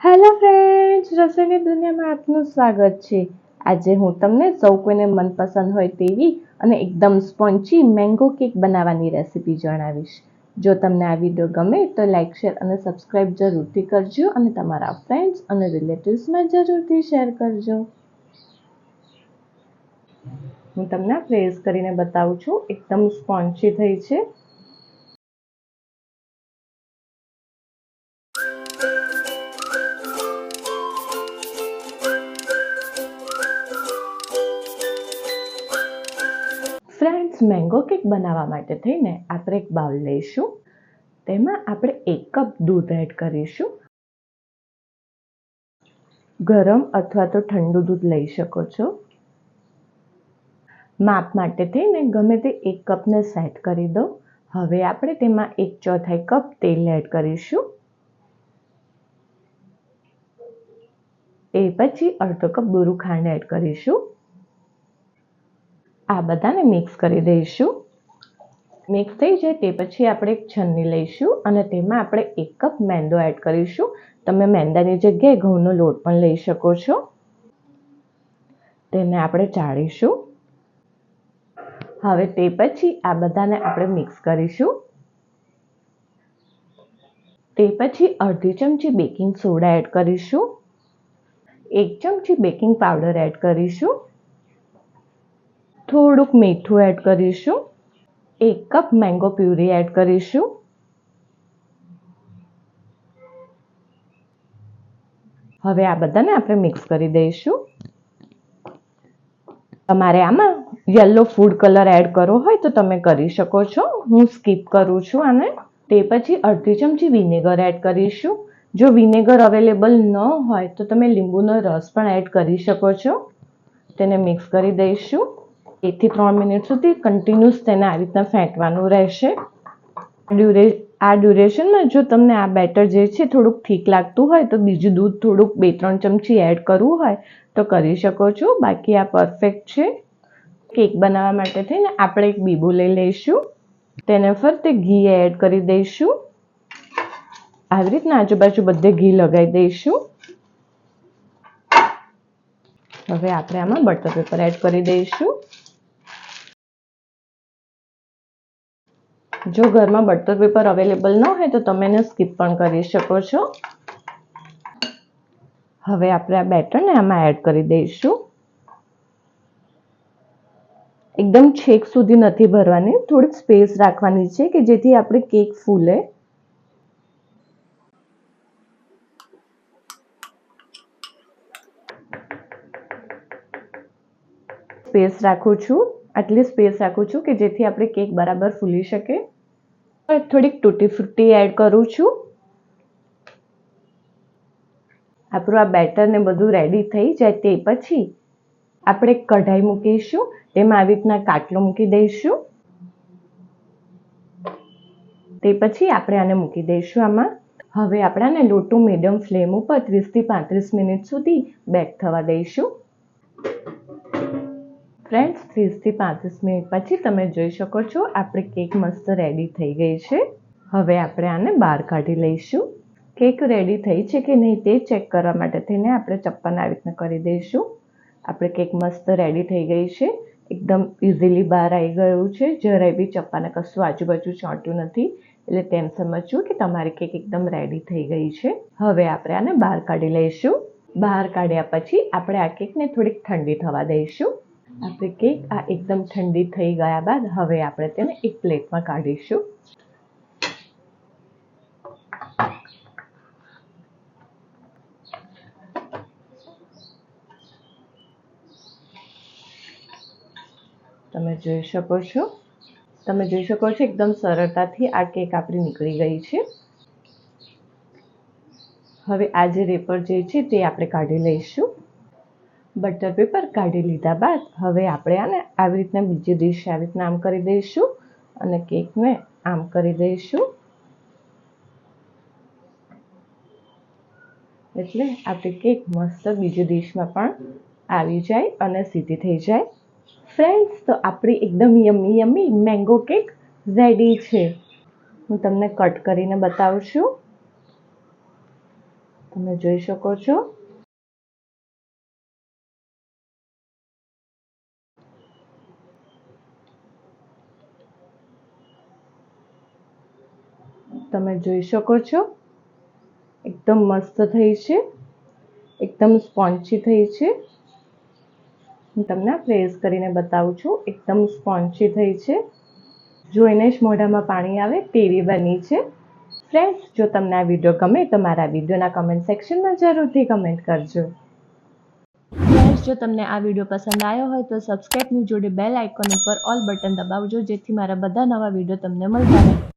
Hello friends, રસોઈની દુનિયામાં આપનું સ્વાગત છે। આજે હું તમને સૌ કોઈને મનપસંદ હોય તેવી અને એકદમ સ્પોન્જી મેંગો કેક બનાવવાની રેસીપી જણાવીશ। જો તમને આ વિડીયો ગમે તો લાઇક, શેર અને સબસ્ક્રાઇબ જરૂરથી કરજો અને તમારા ફ્રેન્ડ્સ અને રિલેટિવ્સમાં જરૂરથી શેર કરજો। હું તમને પ્રેસ કરીને બતાવું છું, એકદમ સ્પોન્જી થઈ છે। ફ્રેન્ડ્સ, મેંગો કેક બનાવવા માટે થઈને આપણે એક બાઉલ લઈશું। તેમાં આપણે 1 કપ દૂધ એડ કરીશું। ગરમ અથવા તો ઠંડુ દૂધ લઈ શકો છો। માપ માટે થઈને ગમે તે 1 કપને સેટ કરી દો। હવે આપણે તેમાં 1/4 કપ તેલ એડ કરીશું। એ પછી અડધો કપ બુરું ખાંડ એડ કરીશું। આ બધાને મિક્સ કરી દઈશું। મિક્સ થઈ જાય તે પછી આપણે એક છન્ની લઈશું અને તેમાં આપણે 1 કપ મેંદો એડ કરીશું। તમે મેંદાની જગ્યાએ ઘઉંનો લોટ પણ લઈ શકો છો। તેને આપણે ચાળીશું। હવે તે પછી આ બધાને આપણે મિક્સ કરીશું। તે પછી અડધી ચમચી બેકિંગ સોડા એડ કરીશું। 1 ચમચી બેકિંગ પાવડર એડ કરીશું। થોડુંક મીઠું એડ કરીશું। 1 કપ મેંગો પ્યુરી એડ કરીશું। હવે આ બધાને આપણે મિક્સ કરી દઈશું। તમારે આમાં યલો ફૂડ કલર એડ કરવો હોય તો તમે કરી શકો છો, હું સ્કીપ કરું છું આને। તે પછી અડધી ચમચી વિનેગર એડ કરીશું। જો વિનેગર અવેલેબલ ન હોય તો તમે લીંબુનો રસ પણ એડ કરી શકો છો। તેને મિક્સ કરી દઈશું। 1 થી 3 મિનિટ સુધી કન્ટિન્યુઅસ તેને આ રીતના ફેંટવાનું રહેશે। આ ડ્યુરેશનમાં જો તમને આ બેટર જે છે થોડુંક ઠીક લાગતું હોય તો બીજું દૂધ થોડુંક 2-3 ચમચી એડ કરવું હોય તો કરી શકો છો, બાકી આ પરફેક્ટ છે। કેક બનાવવા માટે થઈને આપણે એક બીબો લઈ લઈશું। તેને ફરતે ઘી એડ કરી દઈશું। આવી રીતના આજુબાજુ બધે ઘી લગાવી દઈશું। હવે આપણે આમાં બટર પેપર એડ કરી દઈશું। જો ઘરમાં બટર પેપર અવેલેબલ ન હોય તો તમે એને સ્કીપ પણ કરી શકો છો। હવે આપણે આ બેટરને આમાં એડ કરી દઈશું। એકદમ છેક સુધી નથી ભરવાની, થોડીક સ્પેસ રાખવાની છે કે જેથી આપણી કેક ફૂલે। સ્પેસ રાખું છું, આટલી સ્પેસ રાખું છું કે જેથી આપણી કેક બરાબર ફૂલી શકે। થોડીક તૂટી ફ્રૂટી એડ કરું છું। આપણું આ બેટર ને બધું રેડી થઈ જાય તે પછી આપણે કઢાઈ મૂકીશું। તેમાં આવી રીતના કાટલો મૂકી દઈશું। તે પછી આપણે આને મૂકી દઈશું આમાં। હવે આપણે આને લો ટુ મીડિયમ ફ્લેમ ઉપર 30 થી 35 મિનિટ સુધી બેક થવા દઈશું। ફ્રેન્ડ્સ, 30 થી 35 મિનિટ પછી તમે જોઈ શકો છો આપણી કેક મસ્ત રેડી થઈ ગઈ છે। હવે આપણે આને બહાર કાઢી લઈશું। કેક રેડી થઈ છે કે નહીં તે ચેક કરવા માટે થઈને આપણે ચપ્પાને આવી રીતના કરી દઈશું। આપણી કેક મસ્ત રેડી થઈ ગઈ છે, એકદમ ઇઝીલી બહાર આવી ગયું છે। જરાય બી ચપ્પાને કશું આજુબાજુ ચોંટ્યું નથી, એટલે તેમ સમજવું કે તમારી કેક એકદમ રેડી થઈ ગઈ છે। હવે આપણે આને બહાર કાઢી લઈશું। બહાર કાઢ્યા પછી આપણે આ કેકને થોડીક ઠંડી થવા દઈશું। આપણી કેક આ એકદમ ઠંડી થઈ ગયા બાદ હવે આપણે તેને એક પ્લેટમાં કાઢીશું। તમે જોઈ શકો છો એકદમ સરળતાથી આ કેક આપણી નીકળી ગઈ છે। હવે આ જે રેપર જે છે તે આપણે કાઢી લઈશું। બટર પેપર કાઢી લીધા બાદ હવે આપણે આને આવી રીતના બીજી ડીશ આવી રીતના આમ કરી દઈશું અને કેકને આમ કરી દઈશું, એટલે આપણી કેક મસ્ત બીજી ડીશમાં પણ આવી જાય અને સીધી થઈ જાય। ફ્રેન્ડ્સ, તો આપણી એકદમ yummy yummy mango cake ready છે। હું તમને કટ કરીને બતાવું છું। તમે જોઈ શકો છો. તમે જોઈ શકો છો એકદમ મસ્ત થઈ છે, એકદમ સ્પોન્ચી થઈ છે. હું તમને પ્રેસ કરીને બતાવું છું. એકદમ સ્પોન્ચી થઈ છે, જોઈને જ મોઢામાં પાણી આવે તેવી બની છે. ફ્રેન્ડ્સ, જો તમને આ વિડીયો ગમે તો મારા વિડીયોના કમેન્ટ સેક્શનમાં જરૂરથી કમેન્ટ કરજો. ફ્રેન્ડ્સ, જો તમને આ વિડીયો પસંદ આવ્યો હોય તો સબસ્ક્રાઇબની જોડે બેલ આઇકોન ઉપર ઓલ બટન દબાવજો, જેથી મારા બધા નવા વિડીયો તમને મળતા રહે.